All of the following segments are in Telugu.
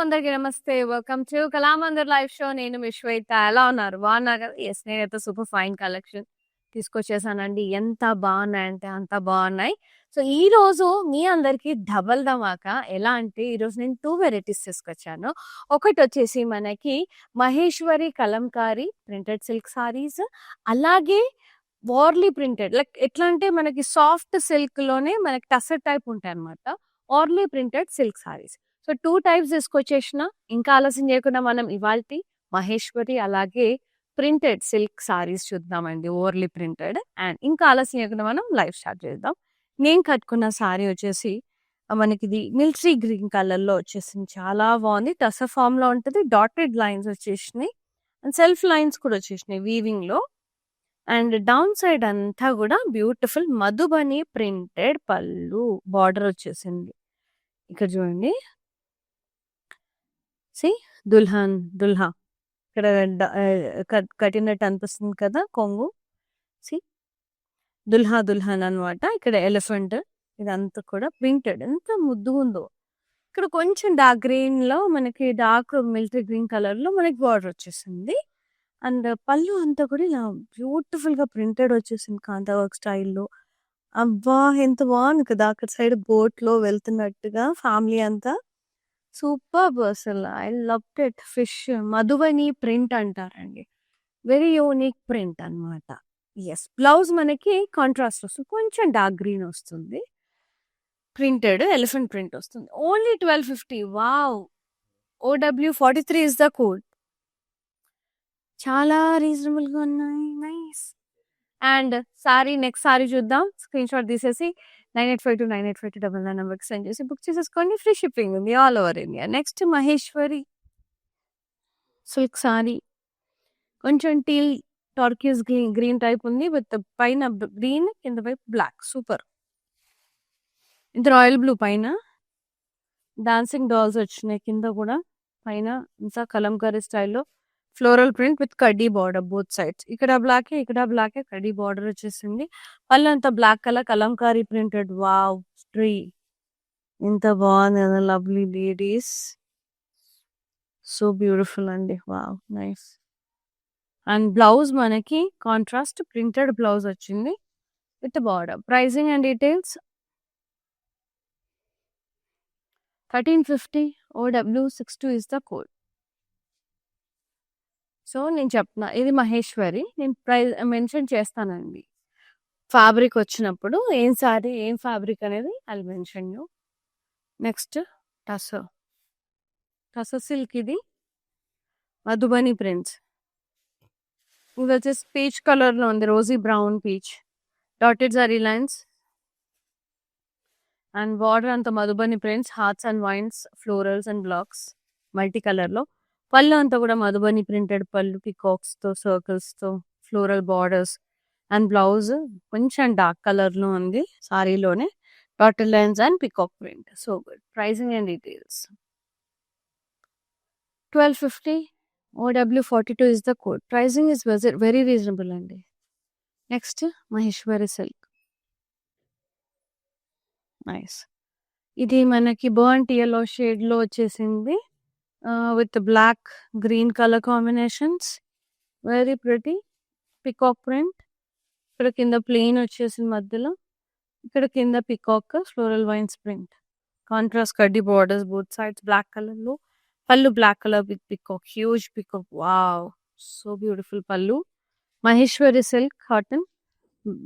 అందరికీ నమస్తే. Welcome to Kalamandir live show. నేను మీ శ్వేత. ఎలా ఉన్నారు? బాగున్నారు కదా? యెస్, నేనైతే సూపర్ ఫైన్ కలెక్షన్ తీసుకొచ్చేసానండి. ఎంత బాగున్నాయంటే అంత బాగున్నాయి. సో ఈరోజు మీ అందరికీ డబల్ ధమాకా. ఎలా అంటే ఈరోజు నేను 2 వెరైటీస్ తీసుకొచ్చాను. ఒకటొచ్చేసి మనకి మహేశ్వరి కలంకారీ ప్రింటెడ్ సిల్క్ సారీస్, అలాగే వార్లీ ప్రింటెడ్ లైక్ ఎట్లా అంటే మనకి సాఫ్ట్ సిల్క్‌లోనే మనకి టసర్ టైప్ ఉంటాయన్నమాట. Warli printed silk sarees. So 2 types తీసుకొచ్చేసిన. ఇంకా ఆలస్యం చేయకుండా మనం ఇవాల్టి మహేశ్వరి అలాగే ప్రింటెడ్ సిల్క్ సారీస్ చూద్దామండి. Overly printed. అండ్ ఇంకా ఆలస్యం చేయకుండా మనం లైవ్ స్టార్ట్ చేద్దాం. నేను కట్టుకున్న సారీ వచ్చేసి మనకిది మిలిటరీ గ్రీన్ కలర్‌లో వచ్చేసింది. చాలా బాగుంది. టసర్ ఫార్మ్‌లో ఉంటది. డాటెడ్ లైన్స్ వచ్చేసినాయి. అండ్ సెల్ఫ్ లైన్స్ కూడా వచ్చేసినాయి వీవింగ్‌లో. అండ్ డౌన్ సైడ్ అంతా కూడా బ్యూటిఫుల్ మధుబని ప్రింటెడ్ పళ్ళు బార్డర్ వచ్చేసింది. ఇక్కడ చూడండి. సి దుల్హా ఇక్కడ కట్టినట్టు అనిపిస్తుంది కదా కొంగు. సి దుల్హన్ అన్నమాట. ఇక్కడ ఎలిఫెంట్ ఇదంతా కూడా ప్రింటెడ్. ఎంత ముద్దుగుందో. ఇక్కడ కొంచెం డార్క్ గ్రీన్ లో మనకి డార్క్ మిలిటరీ గ్రీన్ కలర్ లో మనకి బార్డర్ వచ్చేసింది. అండ్ పళ్ళు అంతా కూడా ఇలా బ్యూటిఫుల్ గా ప్రింటెడ్ వచ్చేసింది కాంతా వర్క్ స్టైల్లో. అబ్బా! ఎంత బాగుంది కదా! అక్కడ సైడ్ బోట్ లో వెళ్తున్నట్టుగా ఫ్యామిలీ అంతా. సూపర్బ్ అసలు. I loved it. Fish Madhubani print అంటారండి. వెరీ యూనిక్ ప్రింట్ అన్నమాట. యెస్. బ్లౌజ్ మనకి కాంట్రాస్ట్ వస్తుంది. కొంచెం డార్క్ గ్రీన్ వస్తుంది. ప్రింటెడ్ ఎలిఫెంట్ ప్రింట్ వస్తుంది. Only 1250. Wow! OW43 is the code. చాలా రీజనబుల్ గా ఉన్నాయి. Nice. And sorry next sari చూద్దాం. స్క్రీన్ షాట్ తీసేసి 9852985299 నెంబర్కి సెండ్ చేసి బుక్ చేసేసుకోండి. ఫ్రీ షిప్పింగ్ ఉంది all over India. Next Maheshwari silk sorry. కొంచెం టీల్ టార్కిస్ గ్రీన్ టైప్ ఉంది. విత్ పైన గ్రీన్, కింద వైపు బ్లాక్. సూపర్. ఇంత రాయల్ బ్లూ పైన డాన్సింగ్ డాల్స్ వచ్చినాయి. కింద కూడా పైన ఇంకా కలంకారీ స్టైల్లో ఫ్లోరల్ ప్రింట్ విత్ కడ్డీ బార్డర్ బోత్ సైడ్స్. ఇక్కడ బ్లాకే, ఇక్కడ బ్లాకే, కడ్డీ బార్డర్ వచ్చేసింది. పళ్ళంతా black colour Kalamkari printed. Wow! Tree ఎంత బాగుంది కదా. Lovely ladies. సో బ్యూటిఫుల్ అండి. వావ్! నైస్. అండ్ బ్లౌజ్ మనకి కాంట్రాస్ట్ ప్రింటెడ్ బ్లౌజ్ వచ్చింది with border. Pricing and details 1350. OW62 is the code. So నేను చెప్తున్నా ఇది మహేశ్వరి. నేను ప్రైస్ మెన్షన్ చేస్తానండి ఫ్యాబ్రిక్ వచ్చినప్పుడు. ఏం సారీ ఏం ఫ్యాబ్రిక్ అనేది I mention you. Next tussar silk. ఇది మధుబని ప్రింట్స్. ఇది వచ్చేసి పీచ్ కలర్ లో ఉంది. Rosy brown peach. Dotted zari lines and border అంతా Madhubani prints, hearts and vines, florals and blocks multi colour లో. పళ్ళు అంతా కూడా మధుబని ప్రింటెడ్ పళ్ళు, పికాక్స్ తో సర్కిల్స్ తో ఫ్లోరల్ బార్డర్స్. అండ్ బ్లౌజ్ కొంచెం డార్క్ కలర్ లో ఉంది సారీలోనే. Dotted lines and peacock print. So good. Pricing and details 1250. OW42 is the code. Pricing is very reasonable అండి. Next Maheshwari silk. నైస్. ఇది మనకి బర్న్ట్ yellow షేడ్ లో వచ్చేసింది with black green colour combinations. Very pretty. Peacock print. ఇక్కడ కింద ప్లెయిన్ వచ్చేసింది మధ్యలో. ఇక్కడ కింద peacock floral vines print. Contrast కడ్డీ borders both sides black colour లో. పళ్ళు black colour with peacock. Huge peacock. Wow! So beautiful పళ్ళు. Maheshwari silk cotton.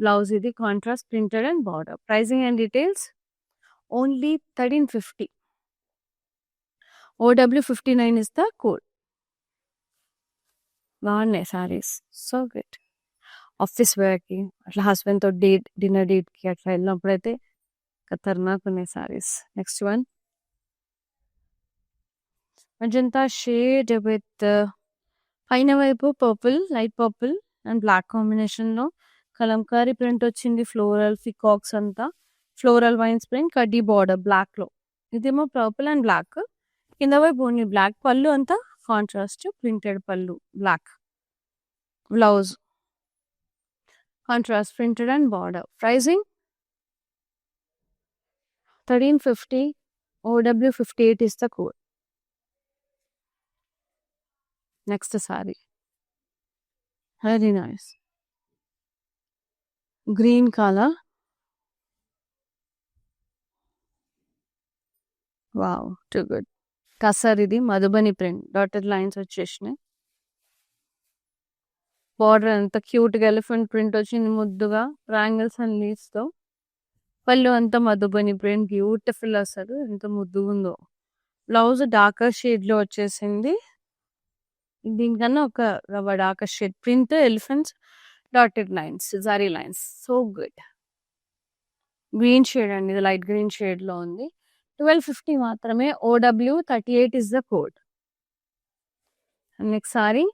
బ్లౌజ్ ఇది contrast printed and border. Pricing and details only 1350. OW59 is the code. బాగున్నాయి సారీస్. So good. ఆఫీస్ వేర్కి అట్లా హస్బెండ్తో డిన్నర్ డేట్కి అట్లా వెళ్ళినప్పుడైతే ఖతర్నాక్ ఉన్నాయి saris. Next one magenta shade with పైన వైపు purple, light purple and black కాంబినేషన్లో కలంకారీ ప్రింట్ వచ్చింది. ఫ్లోరల్ పికాక్స్ అంతా ఫ్లోరల్ వైన్స్ ప్రింట్, కడ్డీ బార్డర్ బ్లాక్లో. ఇదేమో పర్పుల్ అండ్ బ్లాక్. కింద వైపు ఓన్లీ బ్లాక్. పళ్ళు అంతా కాంట్రాస్ట్ ప్రింటెడ్ పళ్ళు black. Blouse contrast printed and border. Pricing 1350. OW58 is the code. Next saree very nice green colour. Wow too good. కసర్ ఇది మధుబని ప్రింట్ డాటెడ్ లైన్స్ వచ్చేసినాయి. బార్డర్ ఎంత క్యూట్గా ఎలిఫెంట్ ప్రింట్ వచ్చింది ముద్దుగా ట్రయాంగిల్స్ అండ్ లీవ్స్ తో. పళ్ళు అంతా మధుబని ప్రింట్ బ్యూటిఫుల్ అసలు ఎంత ముద్దుగా ఉందో. బ్లౌజ్ డార్కర్ షేడ్ లో వచ్చేసింది. దీనికన్నా ఒక darker shade print elephants dotted lines zari lines so good. Green shade అండి ఇది లైట్ గ్రీన్ షేడ్ లో ఉంది. 1250 మాత్రమే. OW38 is the code. Next sari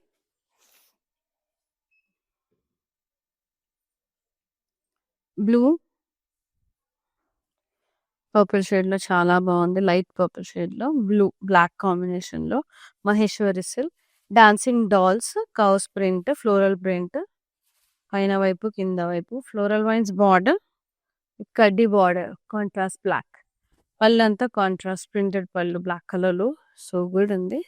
blue purple shade లో చాలా బాగుంది. లైట్ పర్పుల్ షేడ్ లో బ్లూ బ్లాక్ కాంబినేషన్ లో Maheshwari silk dancing dolls cows print floral print పైన వైపు కింద వైపు ఫ్లోరల్ వైన్స్ బార్డర్ కడ్డీ బార్డర్ కాంట్రాస్ట్ బ్లాక్. పళ్ళు అంతా కాంట్రాస్ట్ ప్రింటెడ్ పళ్ళు బ్లాక్ కలర్ లో సో గుడ్ ఉంది.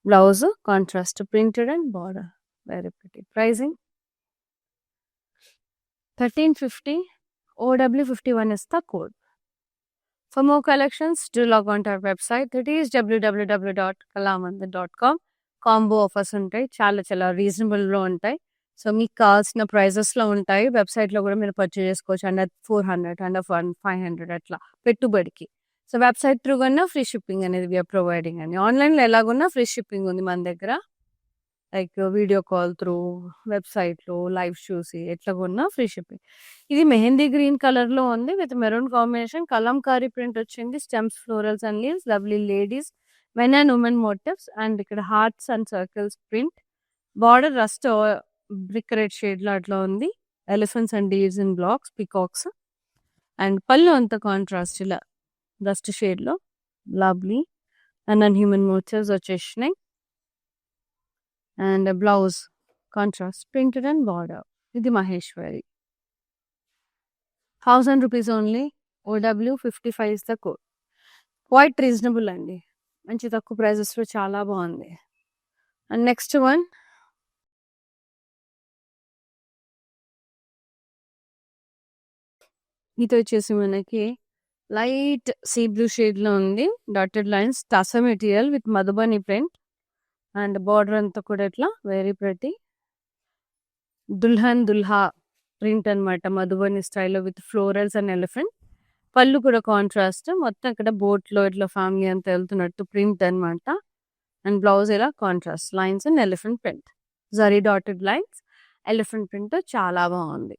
Blouse contrast printed and border very pretty. Pricing 1350. OW51 is the code. For more collections, do log on to our website. That is www.kalamandir.com. Combo offers ఉంటాయి చాలా చాలా రీజనబుల్ లో ఉంటాయి. సో మీకు కావాల్సిన ప్రైజెస్ లో ఉంటాయి. వెబ్సైట్ లో కూడా మీరు పర్చేజ్ చేసుకోవచ్చు. అండర్ 400 అండర్ 500 అట్లా పెట్టుబడికి. సో వెబ్సైట్ త్రూ కన్నా ఫ్రీ షిప్పింగ్ అనేది వీఆర్ ప్రొవైడింగ్ అండి. ఆన్లైన్ లో ఎలాగున్నా ఫ్రీ షిప్పింగ్ ఉంది మన దగ్గర. Like video call through website లో లైవ్ చూసి ఎట్లా కొన్నా ఫ్రీ షిప్పింగ్. ఇది మెహందీ గ్రీన్ కలర్ లో ఉంది with maroon combination Kalamkari print వచ్చింది. Stems florals and leaves lovely ladies men and women motifs and ఇక్కడ hearts and circles print. Border rust brick red shade లో అట్లా ఉంది. Elephants and deers in blacks peacocks and పళ్ళు అంత కాంట్రాస్ట్ ఇలా రస్ట్ షేడ్ లో లవ్లీ అండ్ హ్యూమన్ మోటివ్స్ వచ్చేసినాయి. And blouse contrast printed and border. ఇది Maheshwari 1000 rupees only. OW55 is the code. Quite reasonable అండి. మంచి తక్కువ ప్రైజెస్ లో చాలా బాగుంది. అండ్ నెక్స్ట్ వన్ ఇది వచ్చేసి మనకి లైట్ సీ బ్లూ షేడ్ లో ఉంది. Dotted lines టస material with Madhubani print and border అంతా కూడా ఇట్లా వెరీ ప్రతి దుల్హన్ దుల్హా ప్రింట్ అనమాట మధుబని స్టైల్లో విత్ ఫ్లోరల్స్ అండ్ ఎలిఫెంట్. పళ్ళు కూడా కాంట్రాస్ట్ మొత్తం ఇక్కడ బోట్ లో ఇట్లా ఫ్యామిలీ అంతా వెళ్తున్నట్టు ప్రింట్ అనమాట. అండ్ బ్లౌజ్ ఇలా contrast lines and elephant print zari dotted lines elephant print చాలా బాగుంది.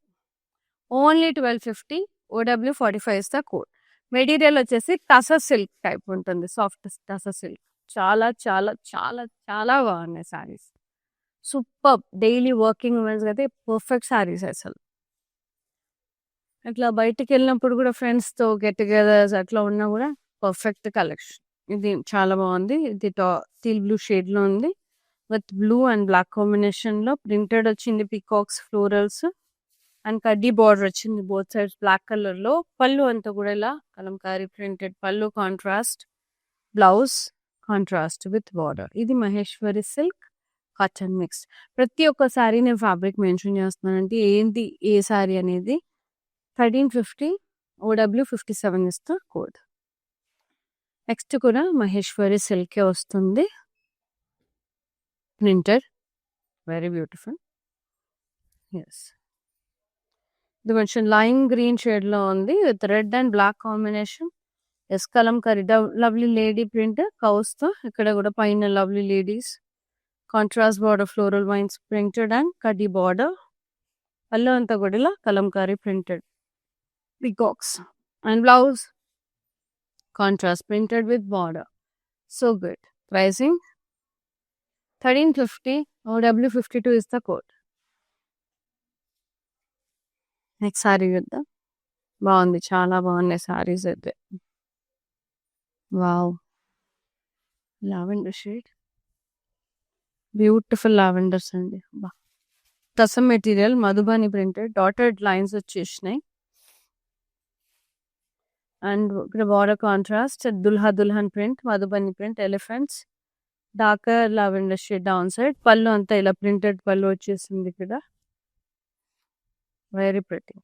Only 1250. OW45 is the code. Material వచ్చేసి టస సిల్క్ టైప్ ఉంటుంది. సాఫ్ట్ టస సిల్క్ చాలా చాలా చాలా చాలా బాగున్నాయి saris. Super daily working women's అయితే పర్ఫెక్ట్ సారీస్ అసలు. అట్లా బయటికి వెళ్ళినప్పుడు కూడా ఫ్రెండ్స్ తో గెట్ టుగెదర్స్ అట్లా ఉన్నా కూడా పర్ఫెక్ట్ కలెక్షన్. ఇది చాలా బాగుంది. ఇది స్టీల్ బ్లూ షేడ్ లో ఉంది with blue and black combination లో ప్రింటెడ్ వచ్చింది. పికాక్స్ ఫ్లోరల్స్ అండ్ కడ్డీ బార్డర్ వచ్చింది బోత్ సైడ్స్ బ్లాక్ కలర్ లో. పళ్ళు అంతా కూడా ఇలా కలంకారీ ప్రింటెడ్ పళ్ళు contrast blouse contrast with border. ఇది మహేశ్వరి సిల్క్ కాటన్ మిక్స్. ప్రతి ఒక్క సారీ నేను ఫ్యాబ్రిక్ మెన్షన్ చేస్తున్నానంటే ఏంటి ఏ సారీ అనేది. 1350. OW57 is the code. Next కూడా మహేశ్వరి సిల్కే వస్తుంది. Printed very beautiful. ఎస్ ఇది కొంచెం లైమ్ గ్రీన్ షేడ్ లో ఉంది with red and black combination. Yes Kalamkari lovely lady print cows తో ఇక్కడ కూడా పైన lovely ladies contrast border floral vines printed and కడ్డీ బార్డర్. పళ్ళు అంతా కూడా ఇలా Kalamkari printed peacocks and blouse contrast printed with border so good. Pricing 1350. OW52 is the code. Next sari చూద్దాం. బాగుంది చాలా బాగున్నాయి సారీస్ అయితే. Wow lavender shade beautiful lavenders అండి. బా టస material Madhubani printed dotted lines వచ్చేసినాయి. అండ్ ఇక్కడ border contrast Dulha Dulhan print Madhubani print elephants darker lavender shade down side. పళ్ళు అంతా ఇలా ప్రింటెడ్ పళ్ళు వచ్చేసింది ఇక్కడ. Very pretty.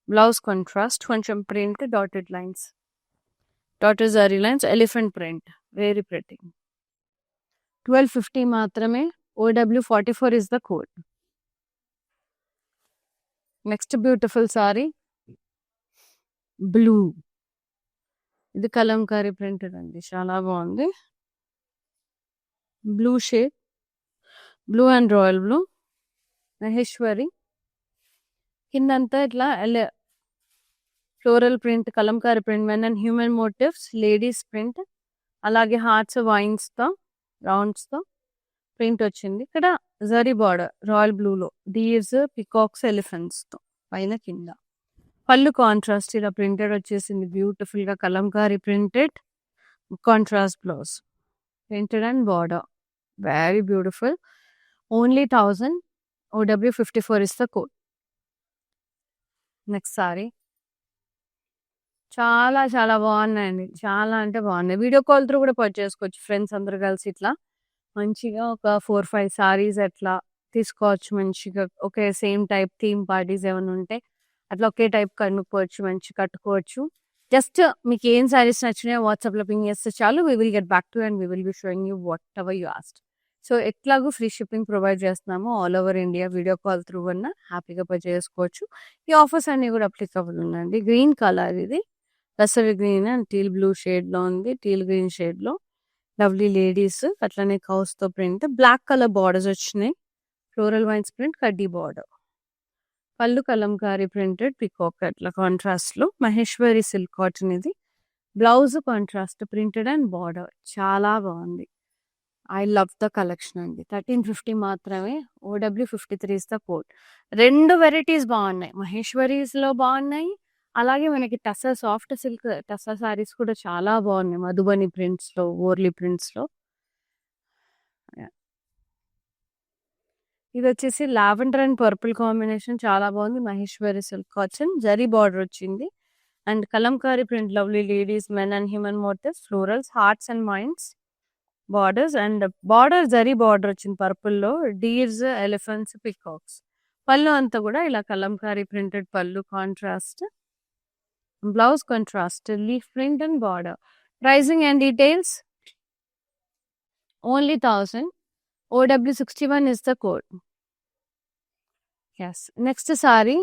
బ్లౌజ్ కాంట్రాస్ట్, కొంచెం print, dotted lines, dotted zari lines, elephant print. Very pretty. 1250 మాత్రమే. OW44 is the code. Next beautiful sorry blue. ఇది కలంకారీ ప్రింటెడ్ అండి, చాలా బాగుంది. Blue shade, blue and royal blue, Maheshwari. కిందంతా ఇట్లా floral print, Kalamkari print, men and human motifs, ladies print, అలాగే హార్ట్స్, వైన్స్తో, రౌండ్స్తో ప్రింట్ వచ్చింది. ఇక్కడ జరీ బార్డర్ రాయల్ బ్లూలో డీర్స్, పికాక్స్, ఎలిఫెంట్స్తో పైన కింద. పళ్ళు కాంట్రాస్ట్ ఇలా ప్రింటెడ్ వచ్చేసింది బ్యూటిఫుల్గా, Kalamkari printed, contrast blouse, printed and border. Very beautiful. Only 1000. OW54 is the code. Next sari చాలా చాలా బాగున్నాయండి, చాలా అంటే బాగున్నాయి. వీడియో కాల్ త్రూ కూడా పర్చేసుకోవచ్చు. ఫ్రెండ్స్ అందరూ కలిసి ఇట్లా మంచిగా ఒక 4-5 సారీస్ అట్లా తీసుకోవచ్చు. మంచిగా ఒకే సేమ్ టైప్ థీమ్ పార్టీస్ ఏమైనా ఉంటే అట్లా ఒకే టైప్ కనుక్కోవచ్చు, మంచి కట్టుకోవచ్చు. జస్ట్ మీకు ఏం సారీస్ నచ్చినాయో వాట్సాప్లో పింగ్ చేస్తే చాలు. We will get back to and we will be showing you what ever you ఆస్ట్. So ఎట్లాగూ ఫ్రీ షిప్పింగ్ ప్రొవైడ్ చేస్తున్నాము all over India. Video call through అన్న హ్యాపీగా పర్చేసుకోవచ్చు. ఈ ఆఫర్స్ అన్నీ కూడా అప్లికబుల్ ఉన్నాయండి. గ్రీన్ కలర్ ఇది, పెసవి గ్రీన్ అండ్ టీల్ బ్లూ షేడ్లో ఉంది, టీల్ గ్రీన్ షేడ్లో. లవ్లీ లేడీస్, అట్లనే కౌస్తో ప్రింట్, బ్లాక్ కలర్ బార్డర్స్ వచ్చినాయి, ఫ్లోరల్ వైన్స్ ప్రింట్, కడ్డీ బార్డర్. పళ్ళు కలంకారీ ప్రింటెడ్ పికాక్ అట్లా కాంట్రాస్ట్లో, మహేశ్వరి సిల్క్ కాటన్ ఇది. Blouse contrast printed and border, చాలా బాగుంది. ఐ లవ్ ద కలెక్షన్ అండి. 1350 మాత్రమే. OW53 is the code. 2 varieties బాగున్నాయి, మహేశ్వరీస్లో బాగున్నాయి, అలాగే మనకి టస్సర్ సాఫ్ట్ సిల్క్ టస్సర్ సారీస్ కూడా చాలా బాగున్నాయి, మధుబని ప్రింట్స్లో, ఓర్లీ ప్రింట్స్లో. ఇది వచ్చేసి లావెండర్ అండ్ పర్పుల్ కాంబినేషన్, చాలా బాగుంది. Maheshwari silk cotton, zari border వచ్చింది and Kalamkari print, lovely ladies, men and human motifs, florals, hearts and minds borders and border zari border వచ్చింది పర్పుల్లో, డీర్స్, ఎలిఫెంట్స్, పికాక్స్. పళ్ళు అంతా కూడా ఇలా కలంకారీ ప్రింటెడ్ పళ్ళు contrast, blouse contrast, leaf print and border. Pricing and details only 1000. OW61 is the code. Yes. Next sari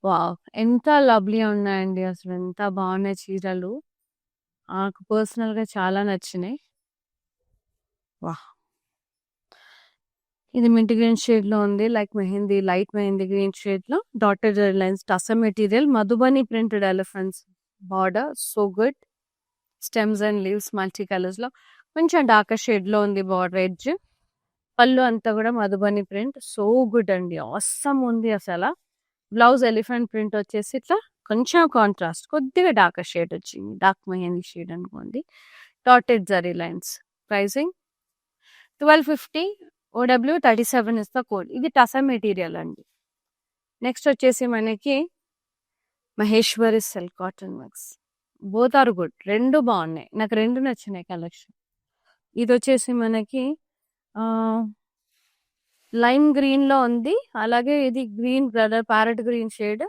wow, ఎంత లవ్లీ ఉన్నాయండి, అసలు ఎంత బాగున్నాయి చీరలు. నాకు పర్సనల్గా చాలా నచ్చినాయి. వా, ఇది మింట్ గ్రీన్ షేడ్లో ఉంది, like mehndi, light mehndi green షేడ్లో, dotted lines, tussar material, Madhubani printed elephants border, so good. Stems and leaves multi కలర్స్లో, కొంచెం డార్కర్ షేడ్లో ఉంది బార్డర్ ఎడ్జ్. పళ్ళు అంతా కూడా మధుబని ప్రింట్, సో గుడ్ అండి, అవసరం ఉంది అసలు. బ్లౌజ్ ఎలిఫెంట్ ప్రింట్ వచ్చేసి ఇట్లా కొంచెం కాంట్రాస్ట్, కొద్దిగా డార్కర్ షేడ్ వచ్చింది, డార్క్ మెహందీ షేడ్ అనుకోండి, dotted zari lines. Pricing 1250. OW37 is the code. ఇది టసర్ మెటీరియల్ అండి. నెక్స్ట్ వచ్చేసి మనకి Maheshwari silk cotton mix. Both are good, 2 బాగున్నాయి, నాకు 2 నచ్చినాయి కలెక్షన్. ఇది వచ్చేసి మనకి లైమ్ గ్రీన్లో ఉంది, అలాగే ఇది green colour, parrot green shade,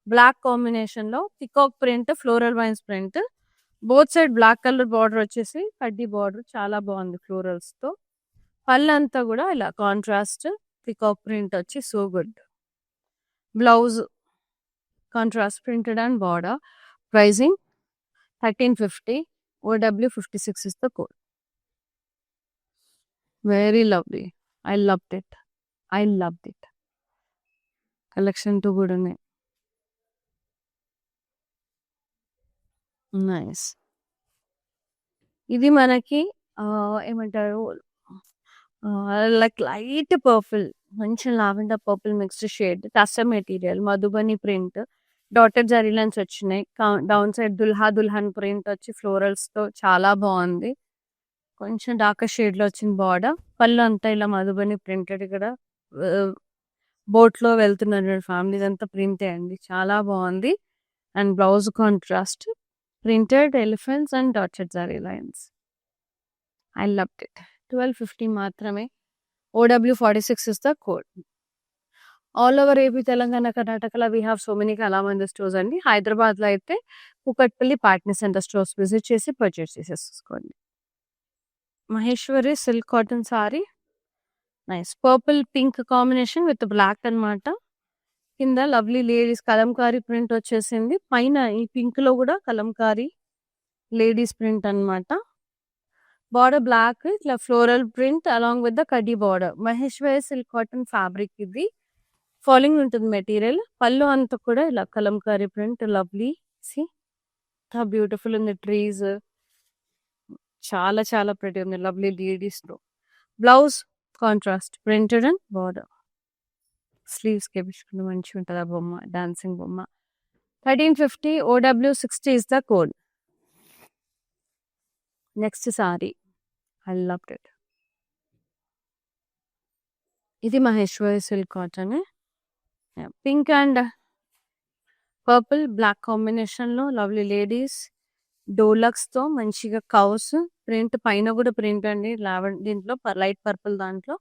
black కాంబినేషన్లో, peacock print, floral vines print, both side black colour border వచ్చేసి కడ్డీ బార్డర్, చాలా బాగుంది ఫ్లోరల్స్తో. పళ్ళు అంతా కూడా ఇలా కాంట్రాస్ట్ పికాక్ ప్రింట్ వచ్చి so good. Blouse contrast printed and border. Pricing 1350. OW56 is the code. Very lovely. I loved it. I loved it. Collection too good ఉన్నాయి. నైస్. ఇది మనకి ఏమంటారు, లైక్ లైట్ పర్పుల్, మంచి lavender purple mixed shade, tussar material, Madhubani print, dotted zari lines వచ్చినాయి, డౌన్ సైడ్ దుల్హన్ ప్రింట్ వచ్చి ఫ్లోరల్స్తో చాలా బాగుంది. కొంచెం డార్కర్ షేడ్లో వచ్చింది బార్డర్. పళ్ళు అంతా ఇలా మధుబని ప్రింటెడ్, ఇక్కడ బోట్లో వెళ్తున్నారు ఫ్యామిలీస్ అంతా ప్రింటే అండి, చాలా బాగుంది. And blouse contrast printed elephants and dotted zari lines. I loved it. 1250 మాత్రమే. OW46 is the code. All over AP, Telangana, కర్ణాటకలో we have so many Kalamandir stores అండి. హైదరాబాద్లో అయితే Kukatpally Patny centre stores visit చేసి పర్చేస్ చేసేసుకోండి. Maheshwari silk cotton sari, nice purple pink combination with black అన్నమాట. కింద లవ్లీ లేడీస్ కలంకారీ ప్రింట్ వచ్చేసింది. పైన ఈ పింక్ లో కూడా కలంకారీ లేడీస్ ప్రింట్ అన్నమాట. బార్డర్ బ్లాక్, ఇట్లా floral print along with the కడ్డీ border. Maheshwari silk cotton fabric ఇది. ఫాలింగ్ ఉంటుంది మెటీరియల్. పళ్ళు అంతా కూడా ఇలా కలంకారీ ప్రింట్, లవ్లీ. సి బ్యూటిఫుల్ ఉంది. ట్రీస్ చాలా చాలా ప్రిటీ ఉంది. లవ్లీ లేడీస్ లో. Blouse contrast printed and border. Sleeves కేపించుకుంటే మంచిగా ఉంటుంది ఆ బొమ్మ, డాన్సింగ్ బొమ్మ. 1350 OW60 is the code. Next sari, I loved it. ఇది Maheshwari silk cotton. Pink and purple black combination లో లవ్లీ లేడీస్ డోలక్స్ తో మంచిగా కౌస్ ప్రింట్, పైన కూడా ప్రింట్ అండి. దీంట్లో లైట్ పర్పుల్ దాంట్లో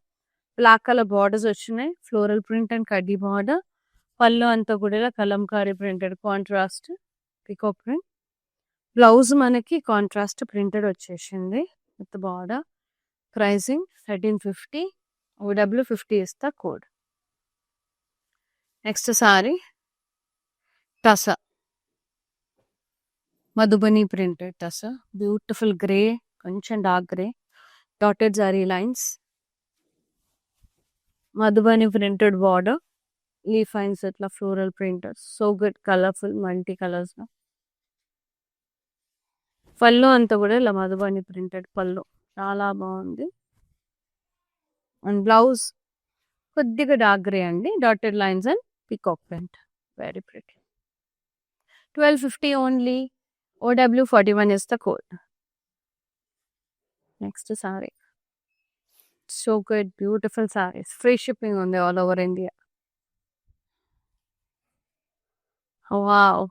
బ్లాక్ కలర్ బార్డర్స్ వచ్చినాయి. ఫ్లోరల్ ప్రింట్ అండ్ కడ్డీ బార్డర్. పళ్ళు అంతా కూడా ఇలా Kalamkari printed contrast peacock print. Blouse మనకి కాంట్రాస్ట్ ప్రింటెడ్ వచ్చేసింది with border. Pricing 1350. OW50 is the code. Next sari టస, మధుబని ప్రింటెడ్ టస. బ్యూటిఫుల్ గ్రే, కొంచెం dark grey, dotted zari lines, Madhubani printed border, leaf lines ఇట్లా floral printed. So good, colourful multi colours. పళ్ళు అంతా కూడా ఇలా మధుబని ప్రింటెడ్ పళ్ళు, చాలా బాగుంది. అండ్ బ్లౌజ్ కొద్దిగా డార్క్ గ్రే అండి, dotted lines and peacock print. Very pretty. 1250 only. OW41 is the code. Next sari, so good, beautiful saris. Free shipping ఉంది all over India. Wow,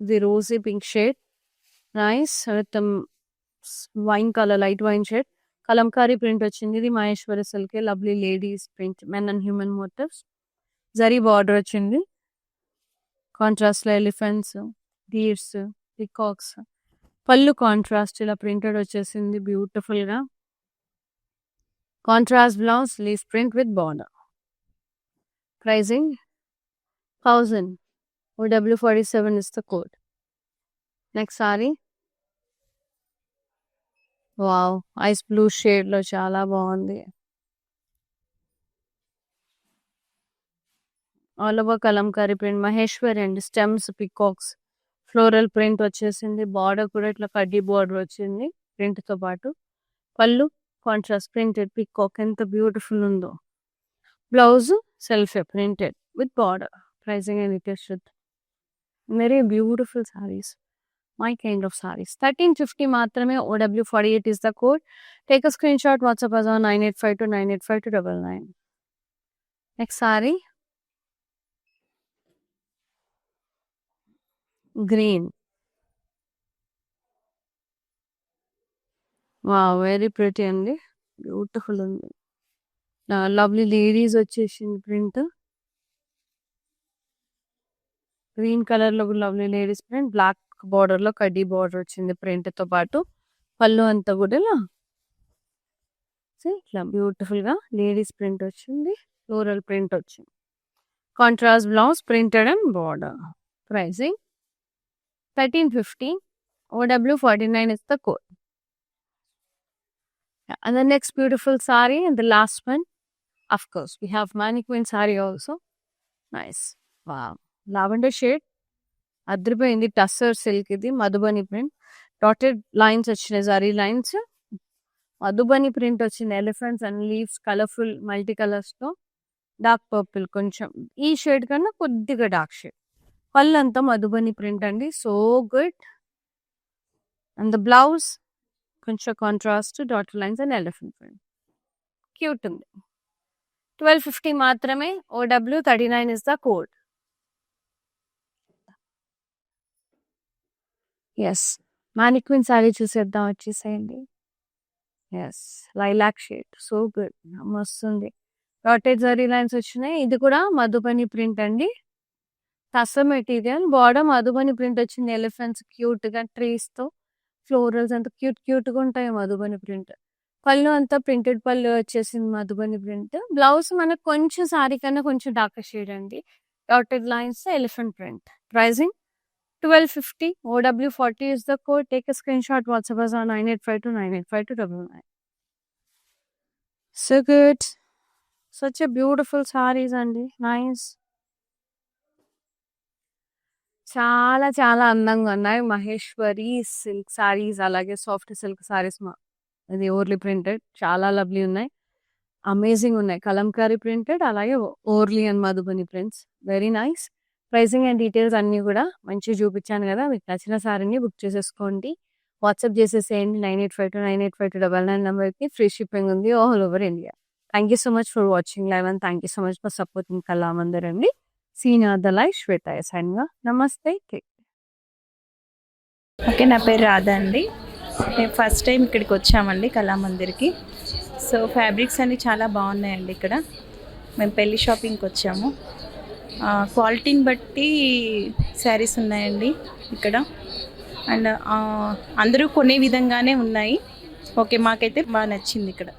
the rosy pink shade, nice with wine colour, light wine shade. Kalamkari print వచ్చింది. ఇది Maheshwari silk, lovely ladies print, men and human motifs. Zari border వచ్చింది. కాంట్రాస్ట్ లో ఎలిఫెంట్స్, డీర్స్, పికాక్స్. పళ్ళు కాంట్రాస్ట్ ఇలా ప్రింటెడ్ వచ్చేసింది బ్యూటిఫుల్ గా. Contrast blouse, leaf print with border. Pricing 1000. OW47 is the code. Next sari, wow, ice blue shade లో చాలా బాగుంది. All over Kalamkari print, Maheshwari and stems, peacocks, floral print వచ్చేసింది. బార్డర్ కూడా ఇట్లా కడ్డీ బార్డర్ వచ్చింది ప్రింట్ తో పాటు. పళ్ళు కాంట్రాస్ట్ ప్రింటెడ్ పికాక్, ఎంత బ్యూటిఫుల్ ఉందో. Blouse self printed with border. Pricing and it is very beautiful saris, my kind of saris. 1350 మాత్రమే. OW48 is the code. Take a screenshot, WhatsApp us on 9852985299. Next sari, green. Wow, very pretty అండి, బ్యూటిఫుల్ ఉంది. లవ్లీ లేడీస్ వచ్చేసింది ప్రింట్. గ్రీన్ కలర్ లో lovely ladies print, black border లో కడ్డీ బార్డర్ వచ్చింది ప్రింట్ తో పాటు. పళ్ళు అంతా కూడా ఇలా ఇట్లా బ్యూటిఫుల్ గా లేడీస్ ప్రింట్ వచ్చింది. ఫ్లోరల్ ప్రింట్ వచ్చింది. Contrast blouse printed and border. Pricing 1350. OW49 is the code. And the next beautiful saree, and the last one, of course, we have mannequin saree also. Nice. Wow. Lavender shade. అద్రిపోయింది. టస్సర్ సిల్క్ ఇది, మధుబని ప్రింట్. డాటెడ్ లైన్స్ వచ్చినాయి, జరీ లైన్స్. మధుబని ప్రింట్ వచ్చింది. Elephants and leaves, colourful multi colours తో. డార్క్ పర్పుల్, కొంచెం ఈ షేడ్ కన్నా కొద్దిగా డార్క్ షేడ్. పళ్ళంతా మధుబని ప్రింట్ అండి, so good. And the blouse కొంచెం contrast, dotted lines and elephant print. Cute ఉంది. 1250 మాత్రమే. OW39 is the code. Yes, mannequin sari చూసేద్దాం, వచ్చేసేయండి. Yes. Lilac shade. So good. మస్తుంది. డాటెడ్ జరీ లైన్స్ వచ్చినాయి. ఇది కూడా మధుబని ప్రింట్ అండి. Tussar material. Border Madhubani print వచ్చింది. ఎలిఫెంట్స్ క్యూట్‌గా ట్రీస్‌తో ఫ్లోరల్స్ ఎంత క్యూట్‌గా ఉంటాయో మధుబని ప్రింట్. పళ్ళు అంతా ప్రింటెడ్ పళ్ళు వచ్చేసింది మధుబని ప్రింట్. బ్లౌజ్ మనకు కొంచెం సారీ కన్నా కొంచెం డార్కర్ షేడ్ అండి. Dotted lines elephant print. Pricing 1250. OW40 is the code. Take a screenshot. WhatsApp us on 9852985299. So good. Such a beautiful sarees అండి. నైస్. చాలా చాలా అందంగా ఉన్నాయి. మహేశ్వరి సిల్క్ సారీస్ అలాగే సాఫ్ట్ సిల్క్ సారీస్ ఇది ఓర్లీ ప్రింటెడ్ చాలా లవ్లీ ఉన్నాయి. అమేజింగ్ ఉన్నాయి. కలంకారీ ప్రింటెడ్ అలాగే Warli and Madhubani prints. Very nice. Pricing and details అన్నీ కూడా మంచిగా చూపించాను కదా. మీకు నచ్చిన సారీని బుక్ చేసేసుకోండి. వాట్సాప్ చేసేసేయండి 9852985299 నెంబర్కి. ఫ్రీ షిప్పింగ్ ఉంది all over India. Thank you so much for watching live and thank you so much for supporting Kalamandir అండి. సీన్ ద లైవ్ శ్వేత సైన్గా. నమస్తే. ఓకే, నా పేరు రాధా అండి. మేము ఫస్ట్ టైం ఇక్కడికి వచ్చామండి కళామందిర్కి. సో ఫ్యాబ్రిక్స్ అన్నీ చాలా బాగున్నాయండి ఇక్కడ. మేము పెళ్లి షాపింగ్కి వచ్చాము. క్వాలిటీని బట్టి శారీస్ ఉన్నాయండి ఇక్కడ. అండ్ అందరూ కొనే విధంగానే ఉన్నాయి. ఓకే, మాకైతే బాగా నచ్చింది ఇక్కడ.